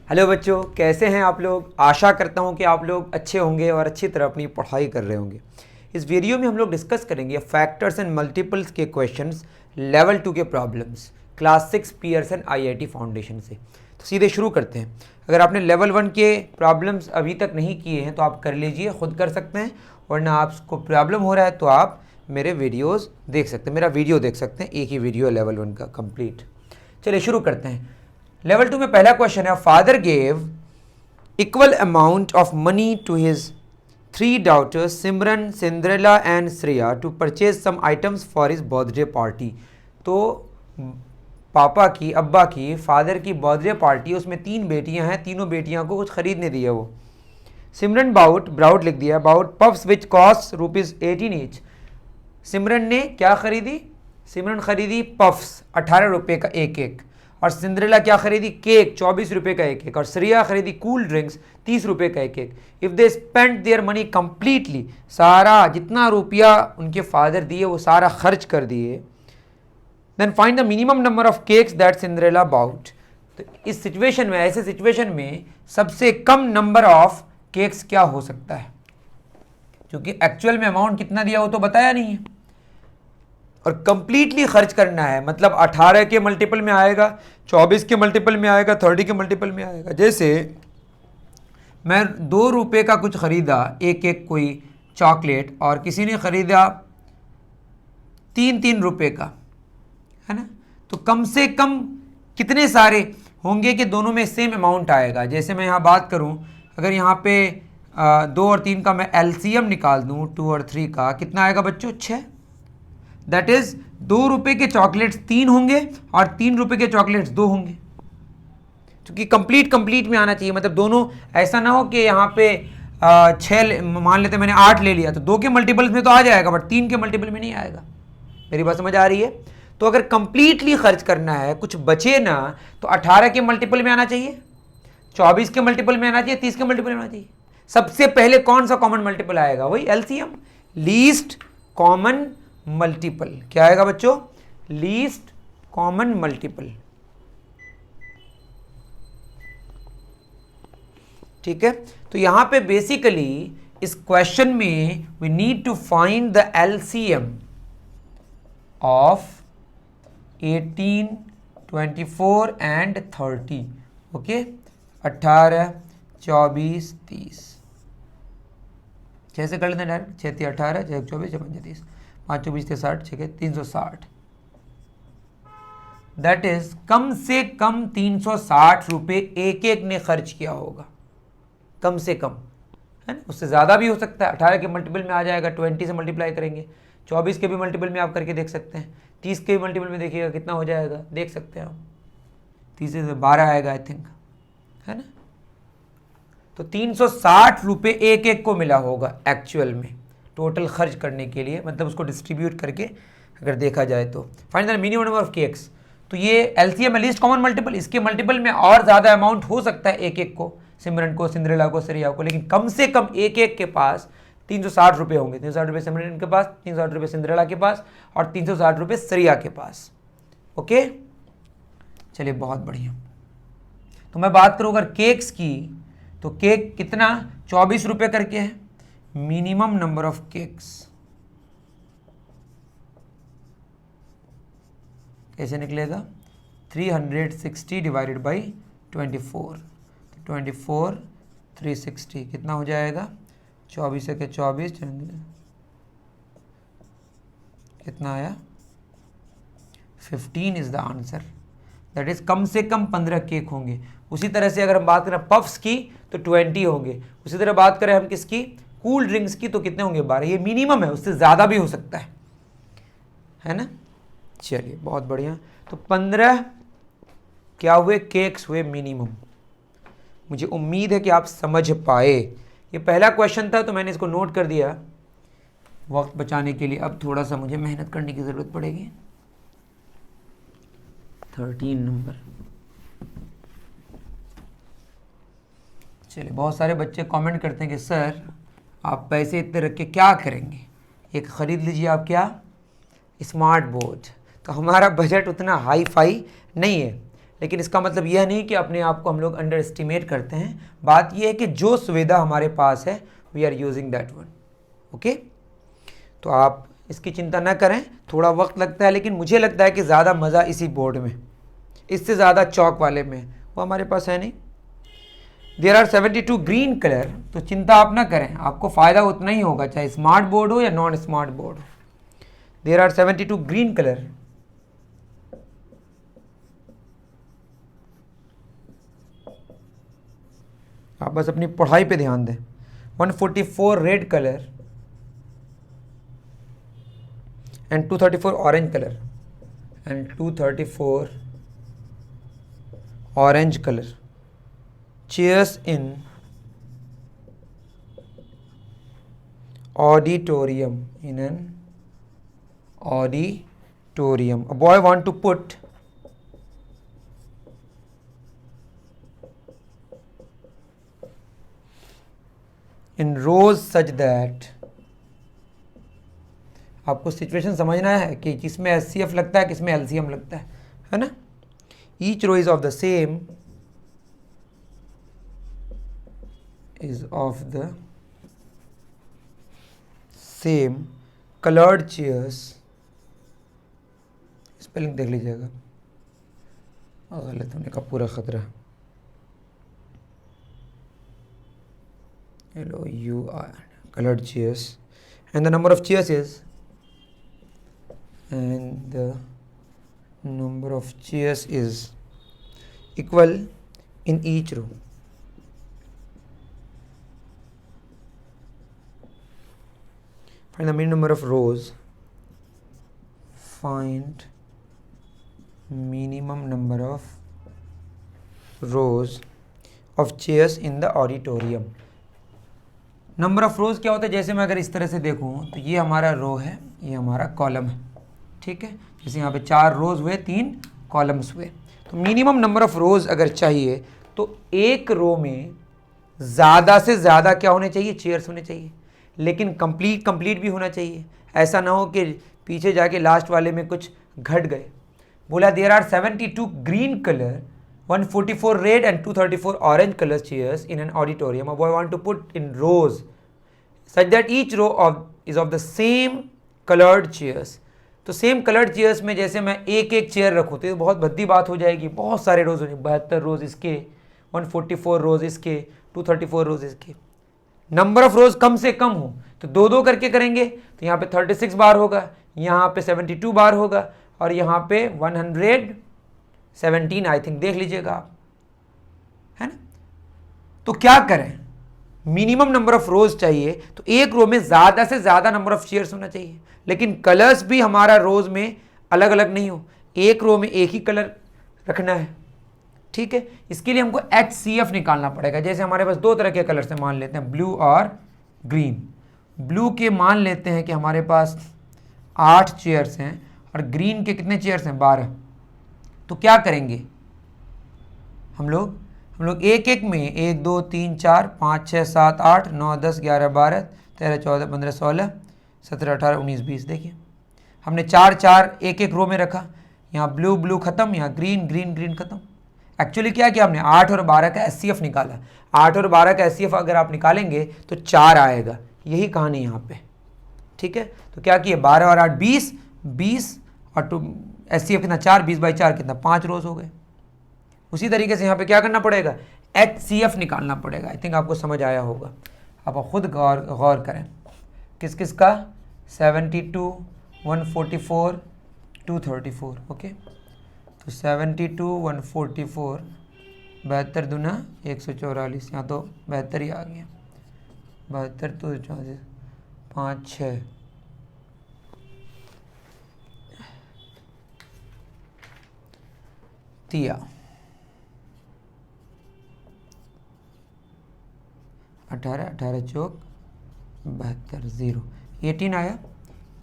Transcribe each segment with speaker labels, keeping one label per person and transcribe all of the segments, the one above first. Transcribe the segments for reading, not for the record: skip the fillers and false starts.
Speaker 1: Hello बच्चों, कैसे हैं आप लोग। आशा करता हूं कि आप लोग अच्छे होंगे और अच्छी तरह अपनी पढ़ाई कर रहे होंगे। इस वीडियो में हम लोग डिस्कस करेंगे फैक्टर्स एंड मल्टीपल्स के क्वेश्चंस, लेवल 2 के problems, class 6 Pearson IIT foundation से। तो सीधे शुरू करते हैं। अगर आपने लेवल 1 के प्रॉब्लम्स अभी तक नहीं किए हैं तो आप कर लीजिए, खुद कर सकते हैं, वरना आपको प्रॉब्लम हो रहा है तो आप मेरे वीडियोज़ देख सकते हैं, मेरा वीडियो देख सकते हैं। एक ही वीडियो है लेवल 1 का कंप्लीट। चलिए शुरू करते हैं। लेवल 2 में पहला क्वेश्चन है, father gave equal amount of money to his 3 daughters Simran, Cinderella and Shreya to purchase some items for his birthday party. तो पापा की, अब्बा की, फादर की बर्थडे पार्टी, उसमें 3 बेटियां हैं, तीनों बेटियां को कुछ खरीदने दिया वो। सिमरन ब्राउड लिख दिया, about puffs which cost ₹18 each. Simran ने क्या खरीदी? सिमरन खरीदी पफ्स 18 रुपये का एक एक। और सिंड्रेला क्या खरीदी? केक 24 रुपये का एक एक। और श्रेया खरीदी कूल ड्रिंक्स 30 रुपये का एक एक। If they spend their money completely, सारा जितना रुपया उनके फादर दिए वो सारा खर्च कर दिए, then find the minimum number of cakes that Cinderella bought. तो इस सिचुएशन में, ऐसे सिचुएशन में सबसे कम नंबर ऑफ केक्स क्या हो सकता है? क्योंकि एक्चुअल में अमाउंट कितना दिया वो तो बताया नहीं है, और कंप्लीटली खर्च करना है, मतलब 18 के मल्टीपल में आएगा, 24 के मल्टीपल में आएगा, 30 के मल्टीपल में आएगा। जैसे मैं 2 रुपये का कुछ खरीदा, एक एक कोई चॉकलेट, और किसी ने खरीदा 3 रुपये का, है ना। तो कम से कम कितने सारे होंगे कि दोनों में सेम अमाउंट आएगा? जैसे मैं यहाँ बात करूँ, अगर यहाँ पे 2 और 3 का मैं एलसीएम निकाल दूँ, 2 और 3 का, कितना आएगा बच्चों? 6। दैट इज 2 रुपये के चॉकलेट्स 3 होंगे और 3 रुपये के चॉकलेट्स 2 होंगे, क्योंकि कंप्लीट में आना चाहिए। मतलब दोनों, ऐसा ना हो कि यहाँ पे 6 मान लेते मैंने 8 ले लिया तो 2 के मल्टीपल्स में तो आ जाएगा, बट 3 के मल्टीपल में नहीं आएगा। मेरी बात समझ आ रही है? तो अगर कंप्लीटली खर्च करना है, कुछ बचे ना, तो 18 के मल्टीपल में आना चाहिए, 24 के मल्टीपल में आना चाहिए, 30 के मल्टीपल में आना चाहिए। सबसे पहले कौन सा कॉमन मल्टीपल आएगा? वही एलसीएम, लीस्ट कॉमन मल्टीपल। क्या आएगा बच्चों? Least common multiple. ठीक है। तो यहां पे बेसिकली इस क्वेश्चन में we need to find the LCM of 18, 24 and 30। Okay, 18, 24, 30 कैसे कर लेते हैं डायरेक्ट? 6 × 18, 6 × 24, 6 × 5 = 30, 5 × 24 = 60, 6 × 360। दैट इज कम से कम 360 रुपये एक एक ने खर्च किया होगा, कम से कम, है ना। उससे ज़्यादा भी हो सकता है, 18 के मल्टीपल में आ जाएगा, 20 से मल्टीप्लाई करेंगे, 24 के भी मल्टीपल में आप करके देख सकते हैं, 30 के भी मल्टीपल में देखिएगा कितना हो जाएगा, देख सकते हैं आप। 30 से 12 आएगा आई थिंक, है ना। तो 360 रुपये एक एक को मिला होगा एक्चुअल में, टोटल खर्च करने के लिए, मतलब उसको डिस्ट्रीब्यूट करके अगर देखा जाए तो। Find the minimum number of cakes. तो ये एलसीएम, लीस्ट कॉमन मल्टीपल, इसके मल्टीपल में और ज़्यादा अमाउंट हो सकता है एक एक को, सिमरन को, सिंड्रेला को, श्रेया को, लेकिन कम से कम एक एक के पास 360 रुपये होंगे। 360 रुपये सिमरन के पास, 360 रुपये सिंड्रेला के पास, और 360 रुपये श्रेया के पास। ओके, चलिए बहुत बढ़िया। तो मैं बात करूँ अगर केक्स की, तो केक कितना? 24 रुपये करके है मिनिमम नंबर ऑफ केक्स। कैसे निकलेगा? 360 डिवाइडेड बाई 24, 24, 360 कितना हो जाएगा? 24 के 24, कितना आया? 15 is the answer. That is come से कम 15 केक होंगे। उसी तरह से अगर हम बात करें पफ्स की तो 20 होंगे। उसी तरह बात करें हम किसकी? कूल ड्रिंक्स की, तो कितने होंगे? 12। ये मिनिमम है, उससे ज़्यादा भी हो सकता है ना। चलिए बहुत बढ़िया। तो 15 क्या हुए? केक्स हुए मिनिमम। मुझे उम्मीद है कि आप समझ पाए। ये पहला क्वेश्चन था तो मैंने इसको नोट कर दिया वक्त बचाने के लिए। अब थोड़ा सा मुझे मेहनत करने की ज़रूरत पड़ेगी। 13 नंबर। चलिए, बहुत सारे बच्चे कमेंट करते हैं कि सर आप पैसे इतने रख के क्या करेंगे, एक ख़रीद लीजिए आप क्या, स्मार्ट बोर्ड। तो हमारा बजट उतना हाई फाई नहीं है, लेकिन इसका मतलब यह नहीं कि अपने आप को हम लोग अंडर एस्टिमेट करते हैं। बात यह है कि जो सुविधा हमारे पास है we are using that one. Okay, तो आप इसकी चिंता ना करें, थोड़ा वक्त लगता है, लेकिन मुझे लगता है कि ज़्यादा मज़ा इसी बोर्ड में, इससे ज़्यादा चौक वाले में, वो हमारे पास है नहीं। देयर आर 72 ग्रीन कलर, तो चिंता आप ना करें, आपको फ़ायदा उतना ही होगा चाहे स्मार्ट बोर्ड हो या नॉन स्मार्ट बोर्ड हो। देयर आर 72 ग्रीन कलर, आप बस अपनी पढ़ाई पे ध्यान दें। 144 red colour and 234 orange color and 234 orange color chairs in auditorium, in an auditorium. A boy want to put in rows such that, आपको सिचुएशन समझना है कि किसमें HCF लगता है, किसमें LCM लगता है ना। Each row is of the same, coloured chairs, spelling देख लीजिएगा, गलत होने का पूरा खतरा। LOUR, colored chairs, and the number of chairs is, and the number of chairs is equal in each row. Find the minimum number of rows. Find minimum number of rows of chairs in the auditorium. Number of rows क्या होता है, जैसे मैं अगर इस तरह से देखूँ तो ये हमारा रो है, ये हमारा कॉलम है, ठीक है। जैसे यहाँ पे 4 रोज़ हुए, 3 कॉलम्स हुए, तो मिनिमम नंबर ऑफ रोज़ अगर चाहिए तो एक रो में ज़्यादा से ज़्यादा क्या होने चाहिए, चेयर्स होने चाहिए, लेकिन कंप्लीट भी होना चाहिए। ऐसा ना हो कि पीछे जाके लास्ट वाले में कुछ घट गए। बोला there are 72 green colour, 144 red and 234 orange colour chairs in an auditorium. A boy want to put in rows such that each row is of the same coloured chairs. तो सेम कलर्ड चेयर्स में जैसे मैं एक एक chair रखूँ तो ये बहुत भद्दी बात हो जाएगी, बहुत सारे रोज हो जाएंगे, 72 रोज इसके, 144 रोज इसके, 234 रोज इसके। नंबर ऑफ रोज कम से कम हो तो 2-2 करके करेंगे, तो यहाँ पे 36 बार होगा, यहाँ पे 72 बार होगा, और यहाँ पे 117 आई थिंक, देख लीजिएगा आप, है ना। तो क्या करें, मिनिमम नंबर ऑफ रोज चाहिए, तो एक रो में ज़्यादा से ज़्यादा नंबर ऑफ चेयर्स होना चाहिए, लेकिन कलर्स भी हमारा रोज में अलग अलग नहीं हो, एक रो में एक ही कलर रखना है, ठीक है। इसके लिए हमको HCF निकालना पड़ेगा। जैसे हमारे पास 2 तरह के कलर से मान लेते हैं, ब्लू और ग्रीन। ब्लू के मान लेते हैं कि हमारे पास 8 चेयर्स हैं, और ग्रीन के कितने चेयर्स हैं, 12। तो क्या करेंगे हम लोग एक एक में 1 2 3 4 5 6 7 8 9 10 11 12 13 14 15 16 17 18 19 20। देखिए हमने 4 एक एक रो में रखा, यहाँ ब्लू खत्म, यहाँ ग्रीन खत्म। एक्चुअली क्या किया हमने, 8 और 12 का HCF निकाला। 8 और 12 का HCF अगर आप निकालेंगे तो 4 आएगा, यही कहानी यहाँ पे, ठीक है। तो क्या किया, 12 और 8 20 और HCF कितना, 4, 20/4 कितना, 5 रोज हो गए। उसी तरीके से यहाँ पे क्या करना पड़ेगा, HCF निकालना पड़ेगा। आई थिंक आपको समझ आया होगा, आप खुद गौर करें किस किस का, 72 144 234। ओके, तो 72 144 72 दूना 144, यहाँ तो 72 ही आ गया, 72 तो 34 5 6 तिया 18 चौक 72 0 18 आया।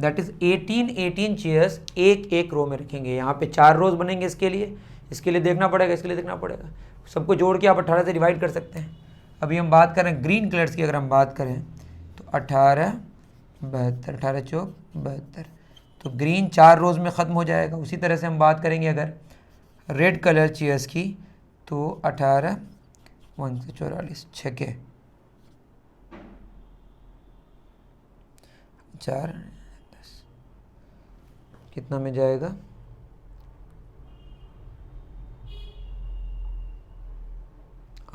Speaker 1: दैट इज 18 चेयर्स एक एक रो में रखेंगे। यहाँ पे 4 रोज बनेंगे, इसके लिए देखना पड़ेगा, सबको जोड़ के आप 18 से डिवाइड कर सकते हैं। अभी हम बात करें ग्रीन कलर्स की, अगर हम बात करें तो 18 72 18 चौक 72, तो ग्रीन 4 रोज में ख़त्म हो जाएगा। उसी तरह से हम बात करेंगे अगर रेड कलर चेयर्स की तो 18, 1 से 44, 6 के 4, 10 कितना में जाएगा?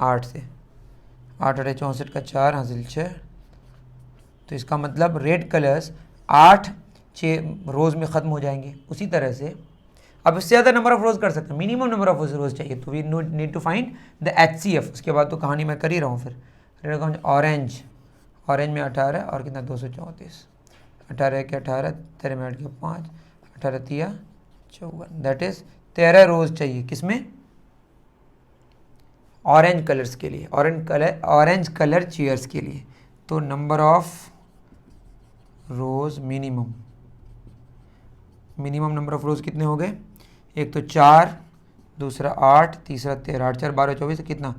Speaker 1: 8 से 8 8 64 का 4 हासिल 6। तो इसका मतलब रेड कलर्स 8 रोज़ में ख़त्म हो जाएंगे। उसी तरह से अब इससे ज़्यादा नंबर ऑफ रोज़ कर सकते हैं, मिनिमम नंबर ऑफ रोज़ चाहिए, तो we need to find the HCF। उसके बाद तो कहानी मैं कर ही रहा हूँ। फिर ऑरेंज में 18 और कितना 234, 18 के 18, 13 में 8 के 5, 18 तिया 54, दैट इज़ 13 रोज़ चाहिए। किसमें? ऑरेंज कलर्स के लिए, ऑरेंज कलर चेयर्स के लिए। तो number of rows minimum number of rows कितने हो गए? एक तो 4, दूसरा 8, तीसरा 13, 8 4 12 24, कितना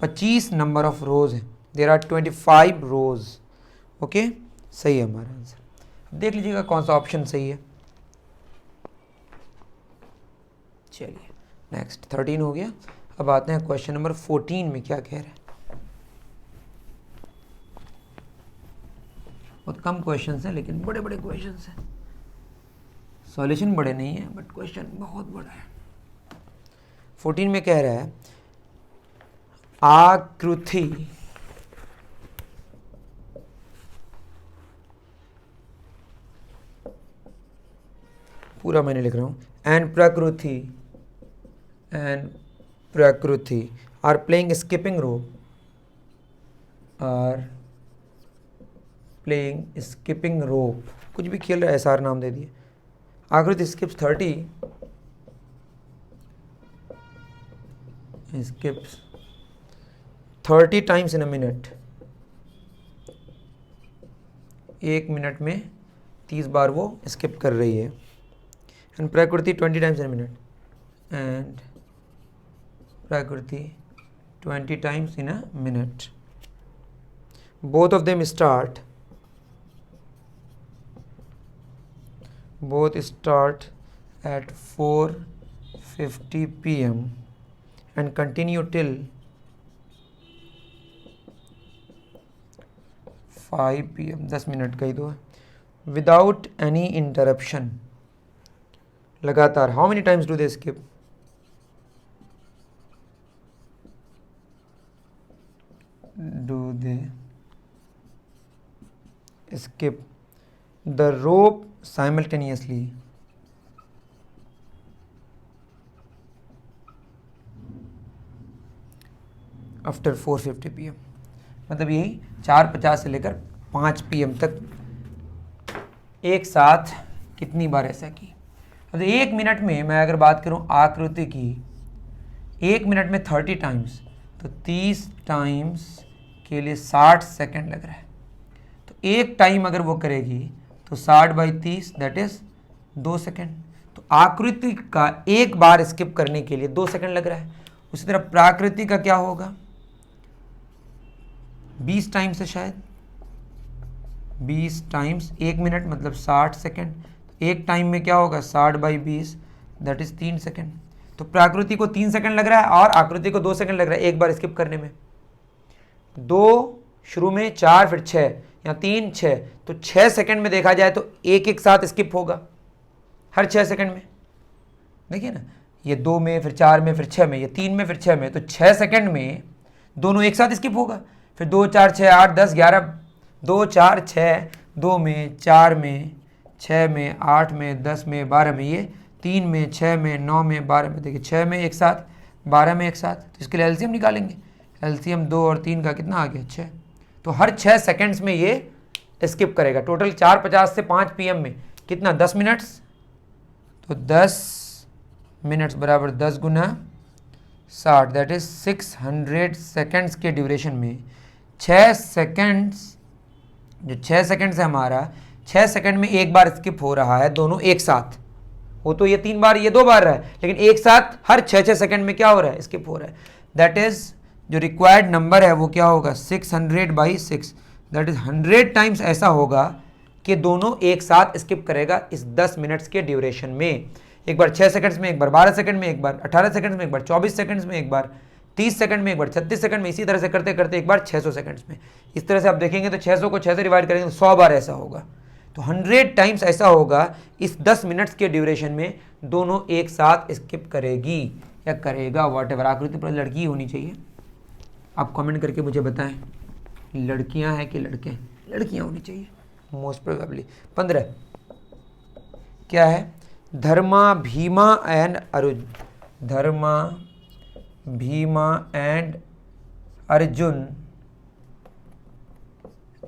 Speaker 1: 25 नंबर ऑफ रोज़ है। There are 25 rose. ओके, सही है हमारा आंसर। अब देख लीजिएगा कौन सा ऑप्शन सही है। चलिए नेक्स्ट 13 हो गया। अब आते हैं क्वेश्चन नंबर 14 में क्या कह रहे हैं। बहुत कम क्वेश्चंस हैं लेकिन बड़े बड़े क्वेश्चंस हैं। सॉल्यूशन बड़े नहीं है बट क्वेश्चन बहुत बड़ा है। 14 में कह रहा है आकृति पूरा मैंने लिख रहा हूँ। एंड प्रकृति आर प्लेइंग स्किपिंग रोप, कुछ भी खेल रहा है, SR नाम दे दिए। आकृति skips 30 times in a minute. 1 minute में 30 बार वो स्किप कर रही है। एंड प्रकृति 20 times in a minute, and प्रकृति 20 times in a minute. Both of them start at 4:50 PM and continue till 5 PM, 10 minute का ही दो है, विदाउट एनी इंटरप्शन, लगातार। How many times do they skip? skip the rope simultaneously after 4:50 PM। मतलब यही 4:50 से लेकर 5 PM तक एक साथ कितनी बार ऐसा की। मतलब 1 मिनट में मैं अगर बात करूं आकृति की, 1 मिनट में 30 टाइम्स, तो 30 टाइम्स के लिए 60 सेकंड लग रहा है। तो एक टाइम अगर वो करेगी तो 60/30 दैट इज 2 सेकंड। तो आकृति का एक बार स्किप करने के लिए 2 सेकंड लग रहा है। उसी तरह प्राकृति का क्या होगा? 20 टाइम्स है शायद, 20 टाइम्स 1 मिनट मतलब 60 सेकंड। एक टाइम में क्या होगा? 60/20 दैट इज 3 सेकंड। तो प्राकृति को 3 सेकंड लग रहा है और आकृति को 2 सेकंड लग रहा है एक बार स्किप करने में। 2 शुरू में, 4 फिर 6 या 3 6, तो 6 सेकंड में देखा जाए तो एक साथ स्किप होगा हर 6 सेकंड में। देखिए ना, ये 2 में फिर 4 में फिर 6 में, ये 3 में फिर 6 में, तो 6 सेकंड में दोनों एक साथ स्किप होगा। फिर 2 4 6 8 10 11, 2 4 6, 2 में, 4 में, 6 में, 8 में, 10 में, 12 में, ये 3 में, 6 में, 9 में, 12 में। देखिए 6 में एक साथ, 12 में एक साथ। तो इसके लिए एलसीएम निकालेंगे। एलसीएम 2 और 3 का कितना आ गया? 6। तो हर 6 सेकंड्स में ये स्किप करेगा। टोटल 4:50 से 5 PM में कितना? 10 मिनट्स। तो 10 मिनट्स बराबर 10 गुना 60 दैट इज 600 सेकंड्स के ड्यूरेशन में 6 सेकंड्स, जो 6 सेकंड्स है हमारा, 6 सेकंड में एक बार स्किप हो रहा है, दोनों एक साथ। हो तो ये 3 बार, ये 2 बार रहा है, लेकिन एक साथ हर 6 सेकंड में क्या हो रहा है? स्किप हो रहा है। दैट इज जो रिक्वायर्ड नंबर है वो क्या होगा? 600/6 दैट इज 100 टाइम्स ऐसा होगा कि दोनों एक साथ स्किप करेगा इस 10 मिनट्स के ड्यूरेशन में। एक बार 6 सेकंड्स में, एक बार 12 सेकंड में, एक बार 18 सेकंड्स में, एक बार 24 सेकंड्स में, एक बार 30 सेकंड में, एक बार 36 सेकंड में, इसी तरह से करते करते एक बार 600 सेकंड्स में। इस तरह से आप देखेंगे तो 600 को 6 से डिवाइड करेंगे तो 100 बार ऐसा होगा। तो 100 टाइम्स ऐसा होगा इस 10 मिनट्स के ड्यूरेशन में, दोनों एक साथ स्किप करेगी या करेगा, वॉट एवर। आकृति पर लड़की होनी चाहिए। आप कमेंट करके मुझे बताएं लड़कियां हैं कि लड़के हैं। लड़कियां होनी चाहिए मोस्ट प्रोबेबली। 15 क्या है? Dharma Bhima and Arjun, Dharma Bhima and Arjun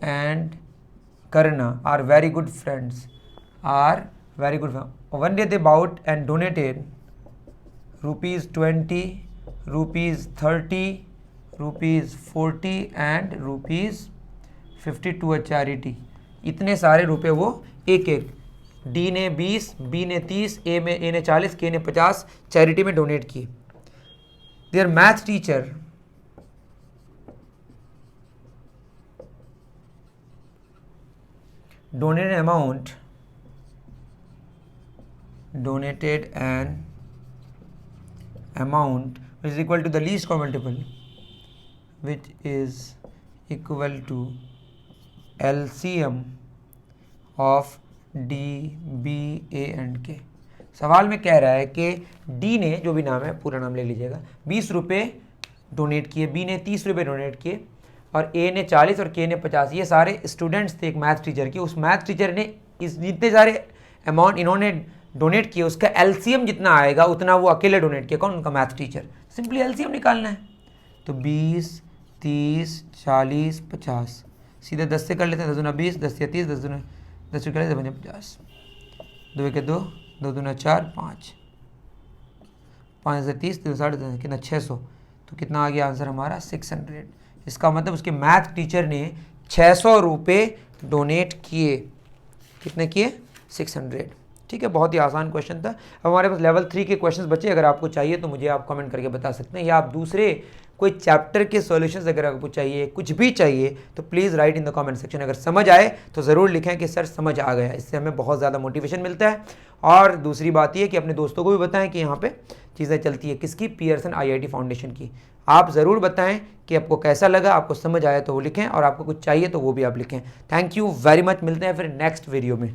Speaker 1: and Karna are very good friends, are very good friends. One day they bowed and donated rupees 20, rupees 30, rupees 40 and rupees 50 to a charity. इतने सारे रुपए वो एक एक, डी ने 20, बी ने 30, ए ने 40, के ने 50 चैरिटी में डोनेट किए। Their math teacher donated an amount which is equal to the least common multiple, which is equal to LCM of D, B, A and K। सवाल में कह रहा है कि डी ने, जो भी नाम है पूरा नाम ले लीजिएगा, 20 रुपये डोनेट किए, बी ने 30 रुपये डोनेट किए और ए ने 40 और के ने 50। ये सारे स्टूडेंट्स थे एक मैथ टीचर के। उस मैथ टीचर ने इस जितने सारे अमाउंट इन्होंने डोनेट किए उसका एलसीएम जितना आएगा उतना वो अकेले डोनेट किया। कौन? उनका मैथ टीचर। सिंपली एलसीएम निकालना है। तो 20, 30, 40, 50 सीधे 10 से कर लेते हैं। 10 दूना 20, 10 या 30, 10 दूना 10 से कर लेते हैं 50, 2 के 2, 2 दूना 4, 5, 5 से 30, 3 60, कितना 600। तो कितना आ गया आंसर हमारा? 600। इसका मतलब उसके मैथ टीचर ने 600 रुपये डोनेट किए। कितने किए? 600। ठीक है, बहुत ही आसान क्वेश्चन था। अब हमारे पास लेवल 3 के क्वेश्चंस बचे। अगर आपको चाहिए तो मुझे आप कमेंट करके बता सकते हैं, या आप दूसरे कोई चैप्टर के सॉल्यूशंस अगर आपको चाहिए, कुछ भी चाहिए तो please write in the comment section. अगर समझ आए तो ज़रूर लिखें कि सर समझ आ गया। इससे हमें बहुत ज़्यादा मोटिवेशन मिलता है। और दूसरी बात ये कि अपने दोस्तों को भी बताएं कि यहाँ पे चीज़ें चलती है किसकी? पियर्सन आईआईटी फाउंडेशन की। आप ज़रूर बताएं कि आपको कैसा लगा, आपको समझ आया तो वो लिखें, और आपको कुछ चाहिए तो वो भी आप लिखें। Thank you very much. मिलते हैं फिर नेक्स्ट वीडियो में।